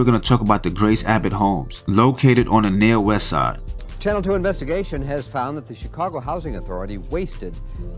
we're going to talk about the Grace Abbott Homes, located on the near west side. Channel 2 investigation has found that the Chicago Housing Authority wasted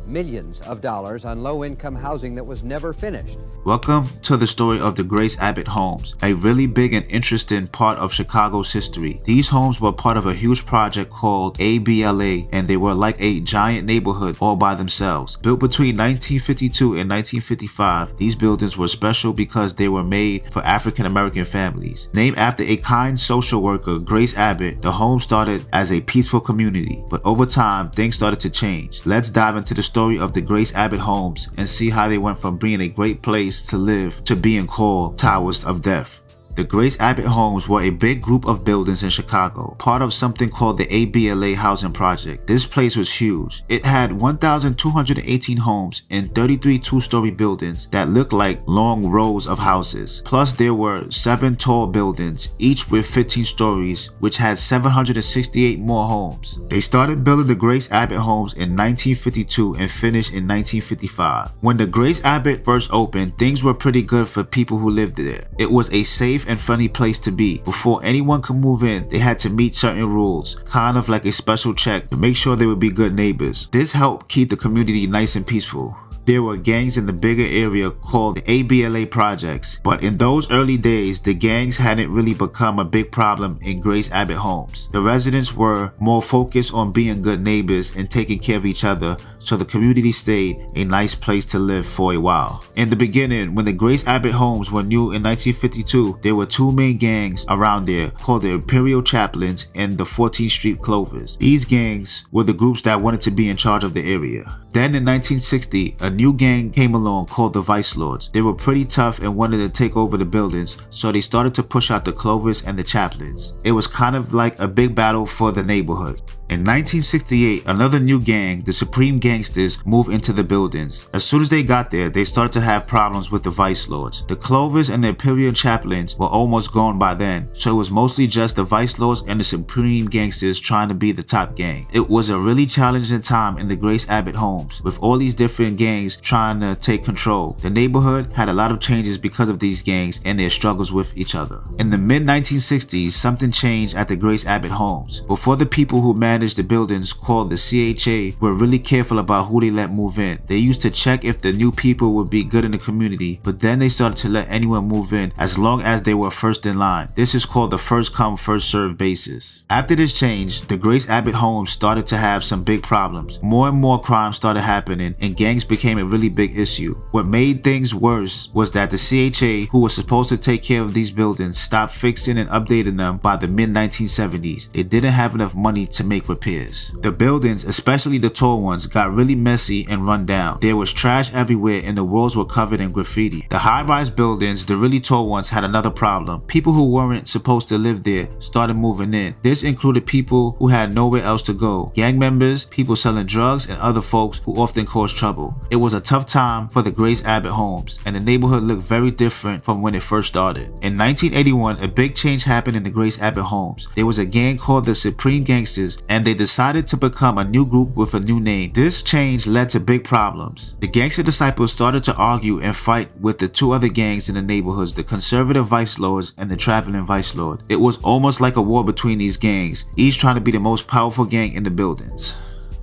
millions of dollars on low-income housing that was never finished. Welcome to the story of the Grace Abbott Homes, a really big and interesting part of Chicago's history. These homes were part of a huge project called ABLA, and they were like a giant neighborhood all by themselves. Built between 1952 and 1955, these buildings were special because they were made for African American families. Named after a kind social worker, Grace Abbott, the home started as a peaceful community, but over time things started to change. Let's dive into the story of the Grace Abbott Homes and see how they went from being a great place to live to being called Towers of Death. The Grace Abbott Homes were a big group of buildings in Chicago, part of something called the ABLA housing project. This place was huge. It had 1,218 homes and 33 two-story buildings that looked like long rows of houses. Plus there were 7 tall buildings, each with 15 stories, which had 768 more homes. They started building the Grace Abbott Homes in 1952 and finished in 1955. When the Grace Abbott first opened, things were pretty good for people who lived there. It was a safe and friendly place to be. Before anyone could move in, they had to meet certain rules, kind of like a special check to make sure they would be good neighbors. This helped keep the community nice and peaceful. There were gangs in the bigger area called the ABLA projects, but in those early days, the gangs hadn't really become a big problem in Grace Abbott Homes. The residents were more focused on being good neighbors and taking care of each other, so the community stayed a nice place to live for a while. In the beginning, when the Grace Abbott Homes were new in 1952, there were 2 main gangs around there called the Imperial Chaplains and the 14th Street Clovers. These gangs were the groups that wanted to be in charge of the area. Then in 1960, a new gang came along called the Vice Lords. They were pretty tough and wanted to take over the buildings, so they started to push out the Clovers and the Chaplains. It was kind of like a big battle for the neighborhood. In 1968, another new gang, the Supreme Gangsters, moved into the buildings. As soon as they got there, they started to have problems with the Vice Lords. The Clovers and the Imperial Chaplains were almost gone by then, so it was mostly just the Vice Lords and the Supreme Gangsters trying to be the top gang. It was a really challenging time in the Grace Abbott Homes, with all these different gangs trying to take control. The neighborhood had a lot of changes because of these gangs and their struggles with each other. In the mid-1960s, something changed at the Grace Abbott Homes. Before, the people who managed the buildings, called the CHA, were really careful about who they let move in. They used to check if the new people would be good in the community, but then they started to let anyone move in as long as they were first in line. This is called the first come first served basis. After this change, the Grace Abbott Homes started to have some big problems. More and more crime started happening and gangs became a really big issue. What made things worse was that the CHA, who was supposed to take care of these buildings, stopped fixing and updating them by the mid-1970s. They didn't have enough money to make repairs. The buildings, especially the tall ones, got really messy and run down. There was trash everywhere and the walls were covered in graffiti. The high-rise buildings, the really tall ones, had another problem. People who weren't supposed to live there started moving in. This included people who had nowhere else to go, gang members, people selling drugs, and other folks who often caused trouble. It was a tough time for the Grace Abbott Homes, and the neighborhood looked very different from when it first started. In 1981, a big change happened in the Grace Abbott Homes. There was a gang called the Supreme Gangsters, and they decided to become a new group with a new name. This change led to big problems. The gangster disciples started to argue and fight with the 2 other gangs in the neighborhoods, the conservative Vice Lords and the traveling Vice Lord. It was almost like a war between these gangs, each trying to be the most powerful gang in the buildings.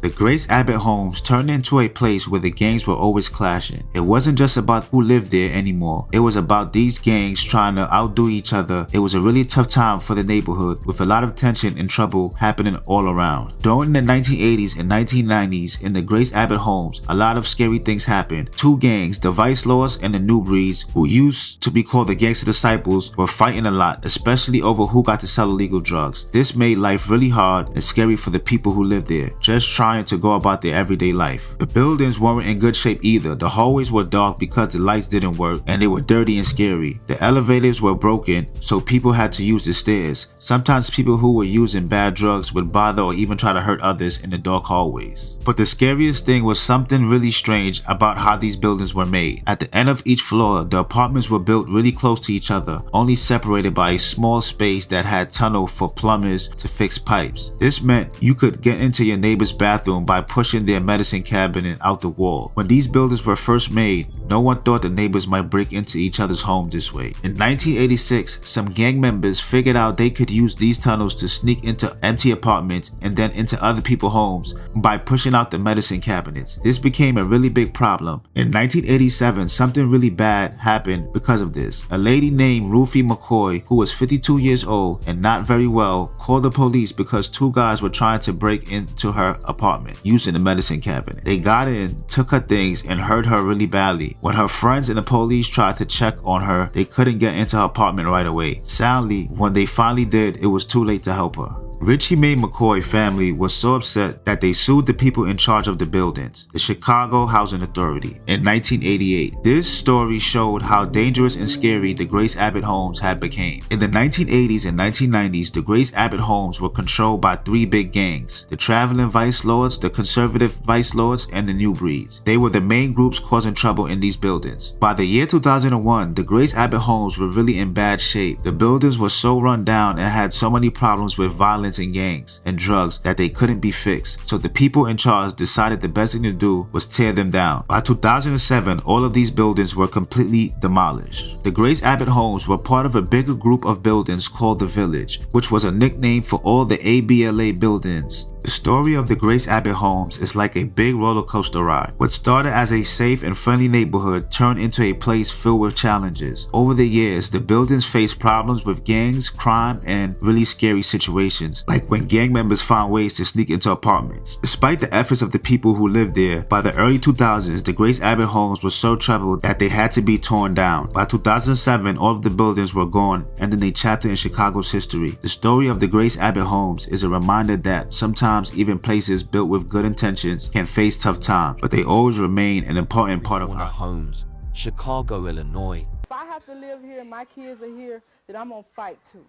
The Grace Abbott Homes turned into a place where the gangs were always clashing. It wasn't just about who lived there anymore. It was about these gangs trying to outdo each other. It was a really tough time for the neighborhood, with a lot of tension and trouble happening all around. During the 1980s and 1990s in the Grace Abbott Homes, a lot of scary things happened. 2 gangs, the Vice Lords and the New Breeds, who used to be called the Gangster Disciples, were fighting a lot, especially over who got to sell illegal drugs. This made life really hard and scary for the people who lived there, just trying to go about their everyday life. The buildings weren't in good shape either. The hallways were dark because the lights didn't work, and they were dirty and scary. The elevators were broken, so people had to use the stairs. Sometimes people who were using bad drugs would bother or even try to hurt others in the dark hallways. But the scariest thing was something really strange about how these buildings were made. At the end of each floor, the apartments were built really close to each other, only separated by a small space that had tunnel for plumbers to fix pipes. This meant you could get into your neighbor's bathroom bathroom by pushing their medicine cabinet out the wall. When these buildings were first made, no one thought the neighbors might break into each other's home this way. In 1986, some gang members figured out they could use these tunnels to sneak into empty apartments and then into other people's homes by pushing out the medicine cabinets. This became a really big problem. In 1987, something really bad happened because of this. A lady named Ruthie McCoy, who was 52 years old and not very well, called the police because two guys were trying to break into her apartment using the medicine cabinet. They got in, took her things, and hurt her really badly. When her friends and the police tried to check on her, they couldn't get into her apartment right away. Sadly, when they finally did, it was too late to help her. Ruthie Mae McCoy family was so upset that they sued the people in charge of the buildings, the Chicago Housing Authority, in 1988. This story showed how dangerous and scary the Grace Abbott homes had become. In the 1980s and 1990s, the Grace Abbott homes were controlled by three big gangs: the Traveling Vice Lords, the Conservative Vice Lords, and the New Breeds. They were the main groups causing trouble in these buildings. By the year 2001, the Grace Abbott homes were really in bad shape. The buildings were so run down and had so many problems with violence and gangs and drugs that they couldn't be fixed. So the people in charge decided the best thing to do was tear them down. By 2007, all of these buildings were completely demolished. The Grace Abbott homes were part of a bigger group of buildings called the Village, which was a nickname for all the ABLA buildings. The story of the Grace Abbott homes is like a big roller coaster ride. What started as a safe and friendly neighborhood turned into a place filled with challenges. Over the years, the buildings faced problems with gangs, crime, and really scary situations, like when gang members found ways to sneak into apartments. Despite the efforts of the people who lived there, by the early 2000s, the Grace Abbott homes were so troubled that they had to be torn down. By 2007, all of the buildings were gone, ending a chapter in Chicago's history. The story of the Grace Abbott homes is a reminder that sometimes even places built with good intentions can face tough times, but they always remain an important part of our homes, Chicago, Illinois. If I have to live here and my kids are here, then I'm gonna fight too,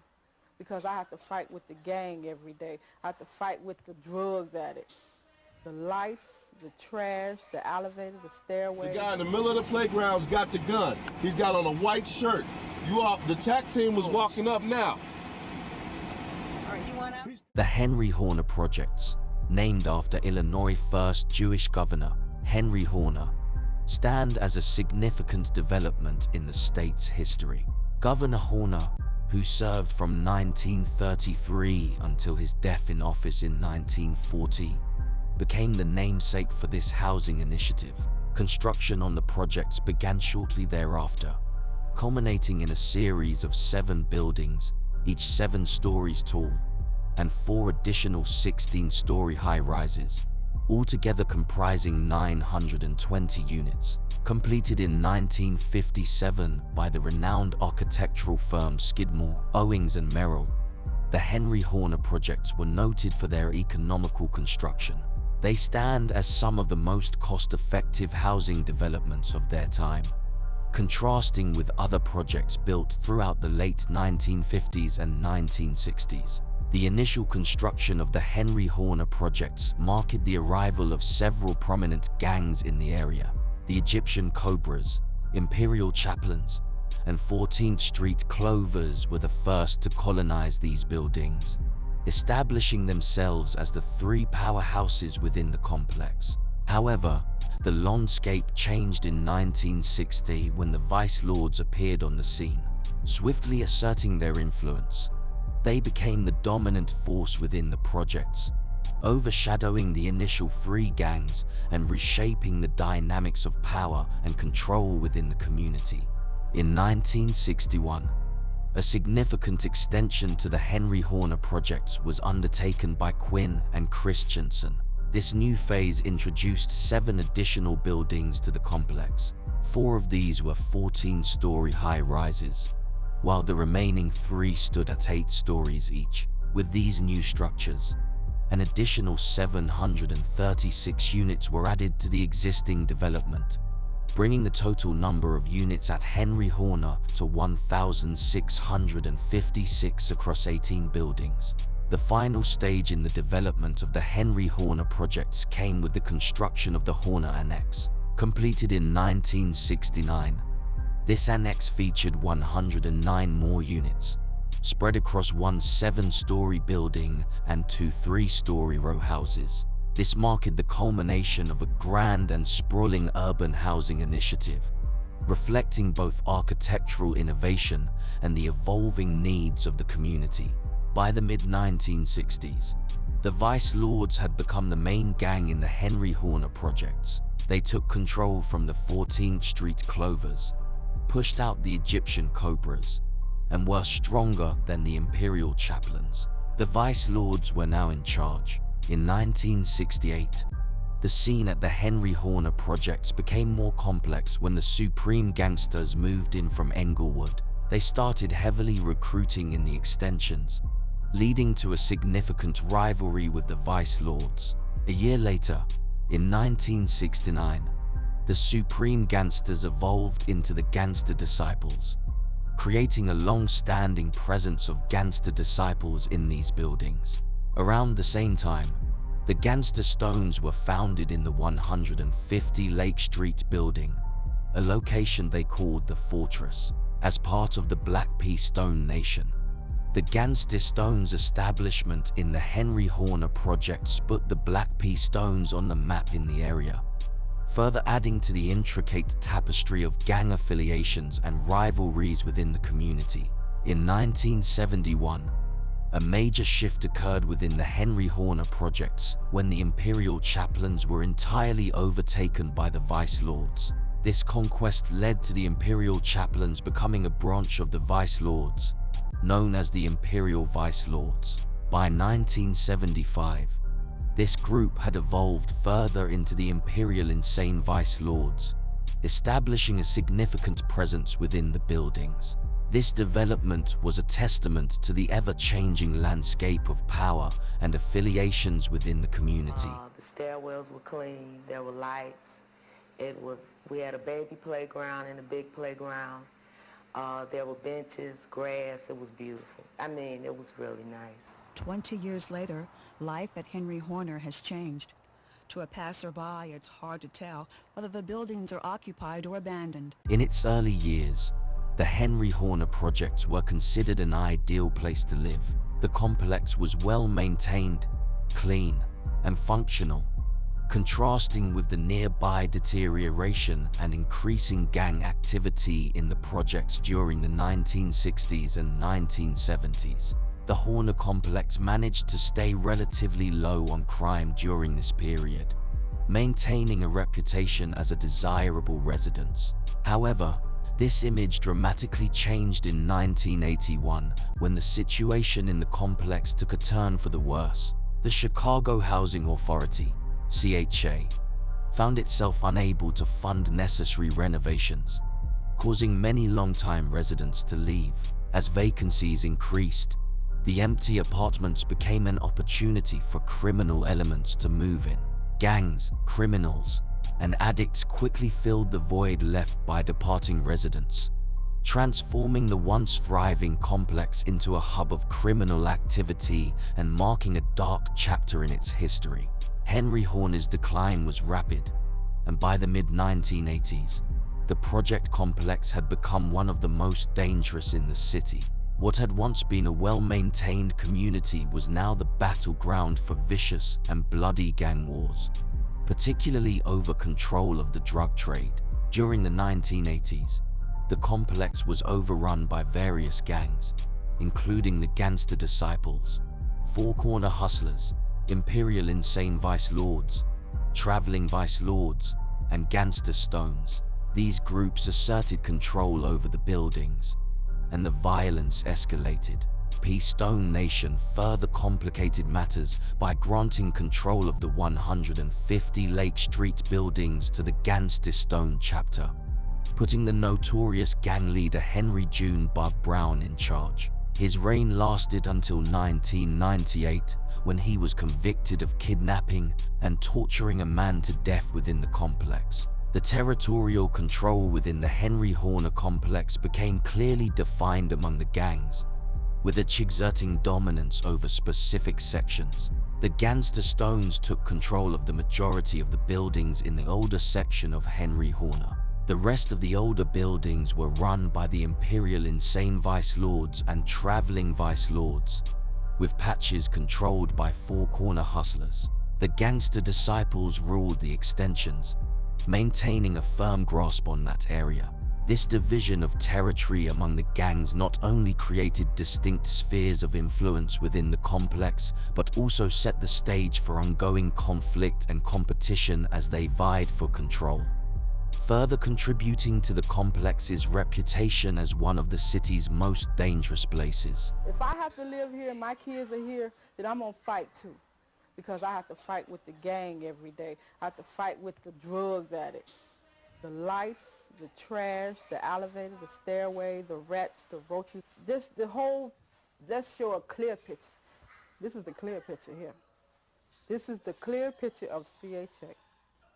because I have to fight with the gang every day. I have to fight with the drug addict, the lice, the trash, the elevator, the stairway. The guy in the middle of the playground's got the gun. He's got on a white shirt. The TAC team was walking up now. The Henry Horner Projects, named after Illinois' first Jewish governor, Henry Horner, stand as a significant development in the state's history. Governor Horner, who served from 1933 until his death in office in 1940, became the namesake for this housing initiative. Construction on the projects began shortly thereafter, culminating in a series of 7 buildings, each 7 stories tall, and 4 additional 16-story high-rises, altogether comprising 920 units. Completed in 1957 by the renowned architectural firm Skidmore, Owings and Merrill, the Henry Horner projects were noted for their economical construction. They stand as some of the most cost-effective housing developments of their time, contrasting with other projects built throughout the late 1950s and 1960s. The initial construction of the Henry Horner projects marked the arrival of several prominent gangs in the area. The Egyptian Cobras, Imperial Chaplains, and 14th Street Clovers were the first to colonize these buildings, establishing themselves as the 3 powerhouses within the complex. However, the landscape changed in 1960 when the Vice Lords appeared on the scene, swiftly asserting their influence. They became the dominant force within the projects, overshadowing the initial 3 gangs and reshaping the dynamics of power and control within the community. In 1961, a significant extension to the Henry Horner projects was undertaken by Quinn and Christensen. This new phase introduced 7 additional buildings to the complex. 4 of these were 14-story high-rises, while the remaining 3 stood at 8 stories each. With these new structures, an additional 736 units were added to the existing development, bringing the total number of units at Henry Horner to 1,656 across 18 buildings. The final stage in the development of the Henry Horner projects came with the construction of the Horner Annex, completed in 1969. This annex featured 109 more units, spread across 1 7-story building and 2 3-story row houses. This marked the culmination of a grand and sprawling urban housing initiative, reflecting both architectural innovation and the evolving needs of the community. By the mid-1960s, the Vice Lords had become the main gang in the Henry Horner projects. They took control from the 14th Street Clovers, pushed out the Egyptian Cobras, and were stronger than the Imperial Chaplains. The Vice Lords were now in charge. In 1968, the scene at the Henry Horner projects became more complex when the Supreme Gangsters moved in from Englewood. They started heavily recruiting in the extensions, leading to a significant rivalry with the Vice Lords. A year later, in 1969, the Supreme Gangsters evolved into the Gangster Disciples, creating a long-standing presence of gangster disciples in these buildings. Around the same time, the Gangster Stones were founded in the 150 Lake Street building, a location they called the Fortress, as part of the Black Pea Stone Nation. The Gangster Stones establishment in the Henry Horner projects put the Black Pea Stones on the map in the area, further adding to the intricate tapestry of gang affiliations and rivalries within the community. In 1971, a major shift occurred within the Henry Horner projects when the Imperial Chaplains were entirely overtaken by the Vice Lords. This conquest led to the Imperial Chaplains becoming a branch of the Vice Lords, known as the Imperial Vice Lords. By 1975, this group had evolved further into the Imperial Insane Vice Lords, establishing a significant presence within the buildings. This development was a testament to the ever-changing landscape of power and affiliations within the community. The stairwells were clean, there were lights, we had a baby playground and a big playground. There were benches, grass, it was beautiful. I mean, it was really nice. 20 years later, life at Henry Horner has changed. To a passerby, it's hard to tell whether the buildings are occupied or abandoned. In its early years, the Henry Horner projects were considered an ideal place to live. The complex was well maintained, clean, and functional, contrasting with the nearby deterioration and increasing gang activity in the projects during the 1960s and 1970s. The Horner complex managed to stay relatively low on crime during this period, maintaining a reputation as a desirable residence. However, this image dramatically changed in 1981 when the situation in the complex took a turn for the worse. The Chicago Housing Authority, CHA, found itself unable to fund necessary renovations, causing many longtime residents to leave. As vacancies increased, the empty apartments became an opportunity for criminal elements to move in. Gangs, criminals, and addicts quickly filled the void left by departing residents, transforming the once thriving complex into a hub of criminal activity and marking a dark chapter in its history. Henry Horner's decline was rapid, and by the mid-1980s, the project complex had become one of the most dangerous in the city. What had once been a well-maintained community was now the battleground for vicious and bloody gang wars, particularly over control of the drug trade. During the 1980s, the complex was overrun by various gangs, including the Gangster Disciples, Four Corner Hustlers, Imperial Insane Vice Lords, Traveling Vice Lords, and Gangster Stones. These groups asserted control over the buildings, and the violence escalated. Pea Stone Nation further complicated matters by granting control of the 150 Lake Street buildings to the Gangster Stone chapter, putting the notorious gang leader Henry June Bug Brown in charge. His reign lasted until 1998, when he was convicted of kidnapping and torturing a man to death within the complex. The territorial control within the Henry Horner complex became clearly defined among the gangs, with each exerting dominance over specific sections. The Gangster Stones took control of the majority of the buildings in the older section of Henry Horner. The rest of the older buildings were run by the Imperial Insane Vice Lords and Traveling Vice Lords, with patches controlled by Four Corner Hustlers. The gangster disciples ruled the extensions, maintaining a firm grasp on that area. This division of territory among the gangs not only created distinct spheres of influence within the complex, but also set the stage for ongoing conflict and competition as they vied for control, further contributing to the complex's reputation as one of the city's most dangerous places. If I have to live here and my kids are here, then I'm gonna fight too, because I have to fight with the gang every day. I have to fight with the drug addict, the lice, the trash, the elevator, the stairway, the rats, the roaches. Let's show a clear picture. This is the clear picture here. This is the clear picture of CHA.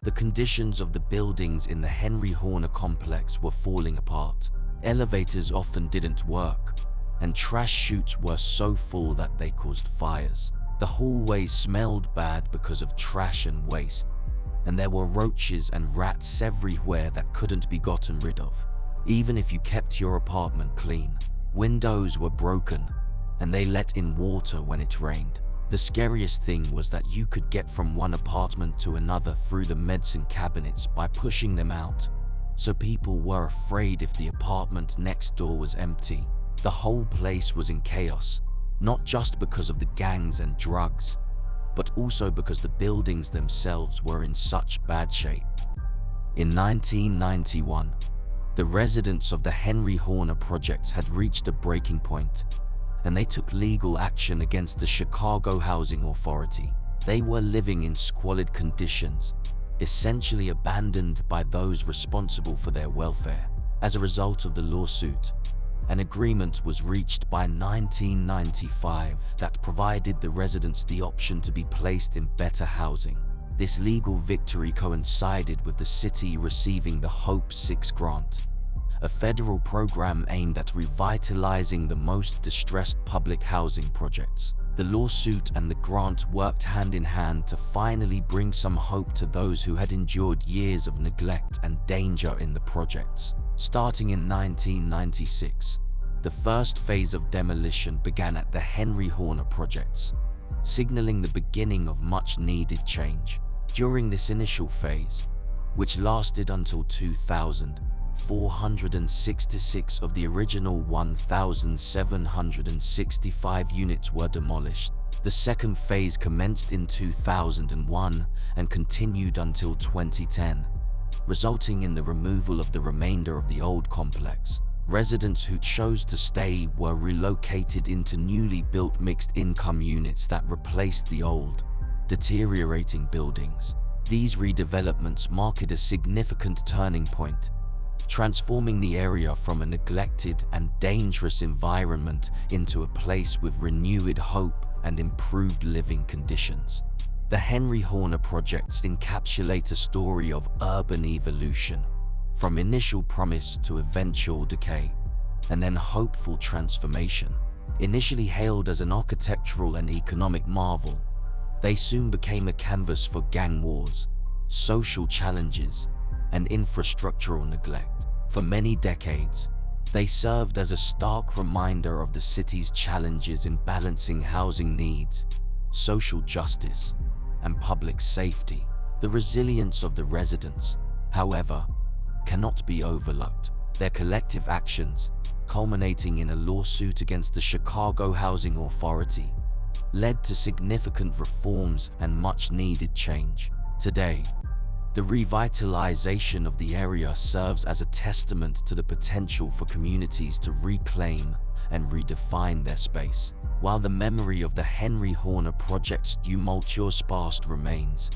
The conditions of the buildings in the Henry Horner complex were falling apart. Elevators often didn't work, and trash chutes were so full that they caused fires. The hallways smelled bad because of trash and waste, and there were roaches and rats everywhere that couldn't be gotten rid of, even if you kept your apartment clean. Windows were broken, and they let in water when it rained. The scariest thing was that you could get from one apartment to another through the medicine cabinets by pushing them out, so people were afraid if the apartment next door was empty. The whole place was in chaos, not just because of the gangs and drugs, but also because the buildings themselves were in such bad shape. In 1991, the residents of the Henry Horner projects had reached a breaking point, and they took legal action against the Chicago Housing Authority. They were living in squalid conditions, essentially abandoned by those responsible for their welfare. As a result of the lawsuit, an agreement was reached by 1995 that provided the residents the option to be placed in better housing. This legal victory coincided with the city receiving the Hope 6 grant, a federal program aimed at revitalizing the most distressed public housing projects. The lawsuit and the grant worked hand in hand to finally bring some hope to those who had endured years of neglect and danger in the projects. Starting in 1996, the first phase of demolition began at the Henry Horner projects, signaling the beginning of much-needed change. During this initial phase, which lasted until 2000, 466 of the original 1,765 units were demolished. The second phase commenced in 2001 and continued until 2010, resulting in the removal of the remainder of the old complex. Residents who chose to stay were relocated into newly built mixed-income units that replaced the old, deteriorating buildings. These redevelopments marked a significant turning point, transforming the area from a neglected and dangerous environment into a place with renewed hope and improved living conditions. The Henry Horner projects encapsulate a story of urban evolution, from initial promise to eventual decay, and then hopeful transformation. Initially hailed as an architectural and economic marvel, they soon became a canvas for gang wars, social challenges, and infrastructural neglect. For many decades, they served as a stark reminder of the city's challenges in balancing housing needs, social justice, and public safety. The resilience of the residents, however, cannot be overlooked. Their collective actions, culminating in a lawsuit against the Chicago Housing Authority, led to significant reforms and much-needed change. Today, the revitalization of the area serves as a testament to the potential for communities to reclaim and redefine their space. While the memory of the Henry Horner project's tumultuous past remains,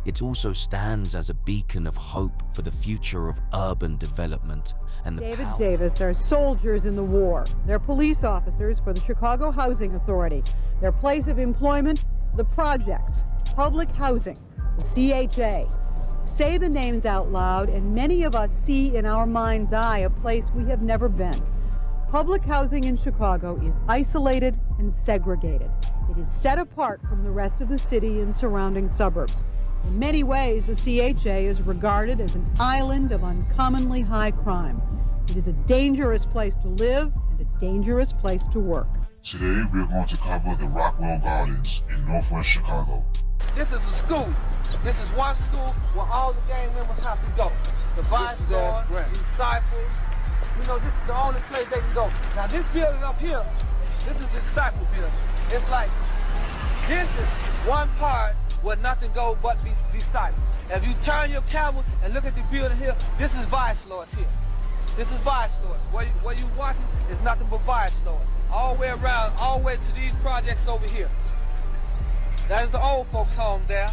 it also stands as a beacon of hope for the future of urban development and the David power. Davis are soldiers in the war. They're police officers for the Chicago Housing Authority. Their place of employment, the projects, public housing, the CHA. Say the names out loud, and many of us see in our mind's eye a place we have never been. Public housing in Chicago is isolated and segregated. It is set apart from the rest of the city and surrounding suburbs. In many ways, the CHA is regarded as an island of uncommonly high crime. It is a dangerous place to live and a dangerous place to work. Today, we are going to cover the Rockwell Gardens in northwest Chicago. This is a school. This is one school where all the gang members have to go. The vice lord, disciples. You know, this is the only place they can go. Now this building up here, this is the disciple building. It's like, this is one part where nothing goes but disciples. If you turn your camera and look at the building here, this is vice lords here. This is vice lords. Where you watching is nothing but vice lords. All the way around, all the way to these projects over here. That is the old folks' home there.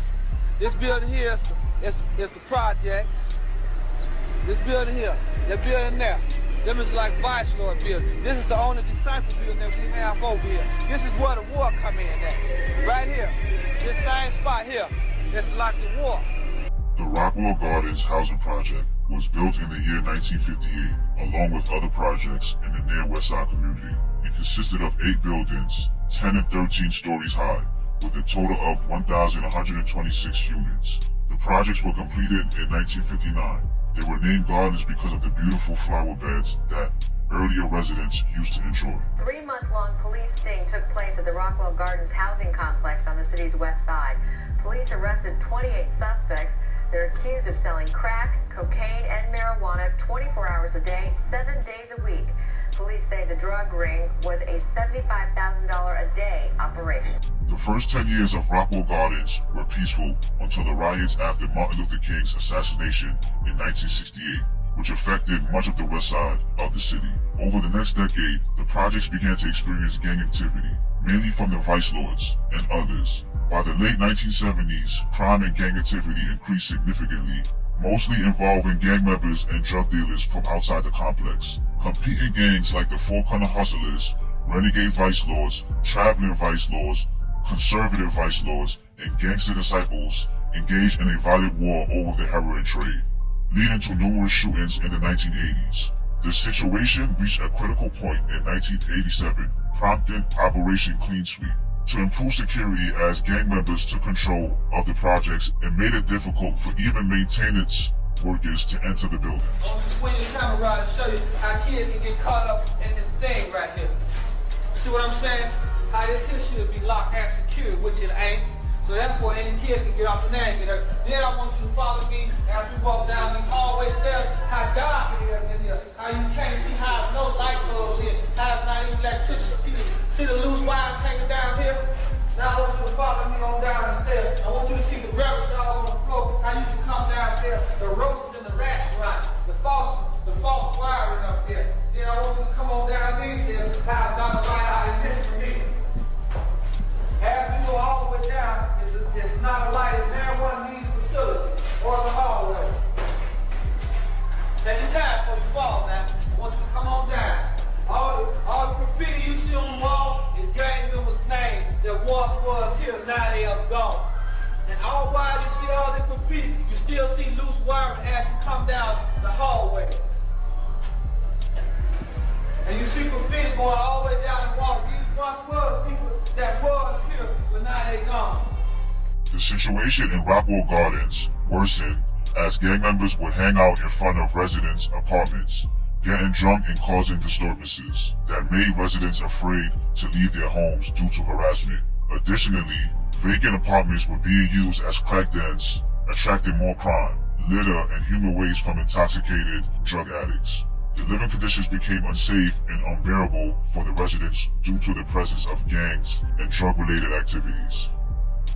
This building here is the project. This building here, that building there. Them is like vice lord building. This is the only disciple building that we have over here. This is where the war come in at. Right here. This same spot here. It's like the war. The Rockwell Gardens housing project was built in the year 1958 along with other projects in the near West Side community. It consisted of 8 buildings, 10 and 13 stories high, with a total of 1,126 units. The projects were completed in 1959. They were named gardens because of the beautiful flower beds that earlier residents used to enjoy. 3-month-long police sting took place at the Rockwell Gardens housing complex on the city's west side. Police arrested 28 suspects. They're accused of selling crack, cocaine, and marijuana 24 hours a day, 7 days a week. Police say the drug ring was a $75,000 a day operation. The first 10 years of Rockwell Gardens were peaceful until the riots after Martin Luther King's assassination in 1968, which affected much of the west side of the city. Over the next decade, the projects began to experience gang activity, mainly from the vice lords and others. By the late 1970s, crime and gang activity increased significantly, mostly involving gang members and drug dealers from outside the complex. Competing gangs like the Four Corner Hustlers, Renegade Vice Lords, Traveling Vice Lords, Conservative Vice Lords, and Gangster Disciples engaged in a violent war over the heroin trade, leading to numerous shootings in the 1980s. The situation reached a critical point in 1987, prompting Operation Clean Sweep to improve security as gang members took control of the projects and made it difficult for even maintenance workers to enter the buildings. I'm just swing the camera around and show you how kids can get caught up in this thing right here. See what I'm saying? How this here should be locked and secured, which it ain't. So therefore, any kid can get off the land and get hurt. Then I want you to follow me as we walk down these hallway stairs, how dark it is in here, how you can't see how no light bulbs here, how not even electricity. See the loose wires hanging down here? Now I want you to follow me on down the stairs. I want you to see the rubbish all on the floor, how you can come downstairs, the ropes and the rats right, the false wiring up there. Then I want you to come on down these stairs, how Dr. Light out in this for me. As we go all the way down, it's not a lighted marijuana needed facility or the hallway. Take your time before you fall now. I want you to come on down. All the graffiti you see on the wall is gang members' names that once was here, now they are gone. And all while you see all this graffiti, you still see loose wiring as you come down the hallways. And you see graffiti going all the way down the wall. These once was people that was here, but now they gone. The situation in Rockwell Gardens worsened as gang members would hang out in front of residents' apartments, getting drunk and causing disturbances that made residents afraid to leave their homes due to harassment. Additionally, vacant apartments were being used as crack dens, attracting more crime, litter, and human waste from intoxicated drug addicts. The living conditions became unsafe and unbearable for the residents due to the presence of gangs and drug-related activities.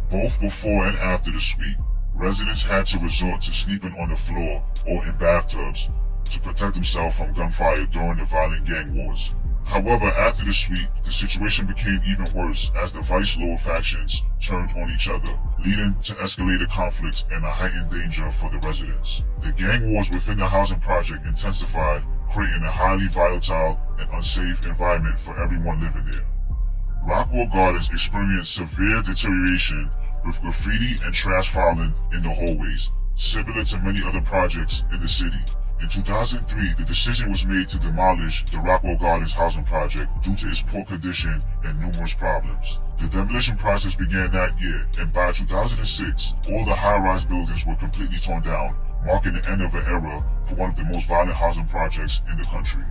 Both before and after the sweep, residents had to resort to sleeping on the floor or in bathtubs to protect themselves from gunfire during the violent gang wars. However, after the sweep, the situation became even worse as the vice lord factions turned on each other, leading to escalated conflicts and a heightened danger for the residents. The gang wars within the housing project intensified, creating a highly volatile and unsafe environment for everyone living there. Rockwell Gardens experienced severe deterioration with graffiti and trash filing in the hallways, similar to many other projects in the city. In 2003, the decision was made to demolish the Rockwell Gardens housing project due to its poor condition and numerous problems. The demolition process began that year, and by 2006, all the high-rise buildings were completely torn down, marking the end of an era for one of the most violent housing projects in the country.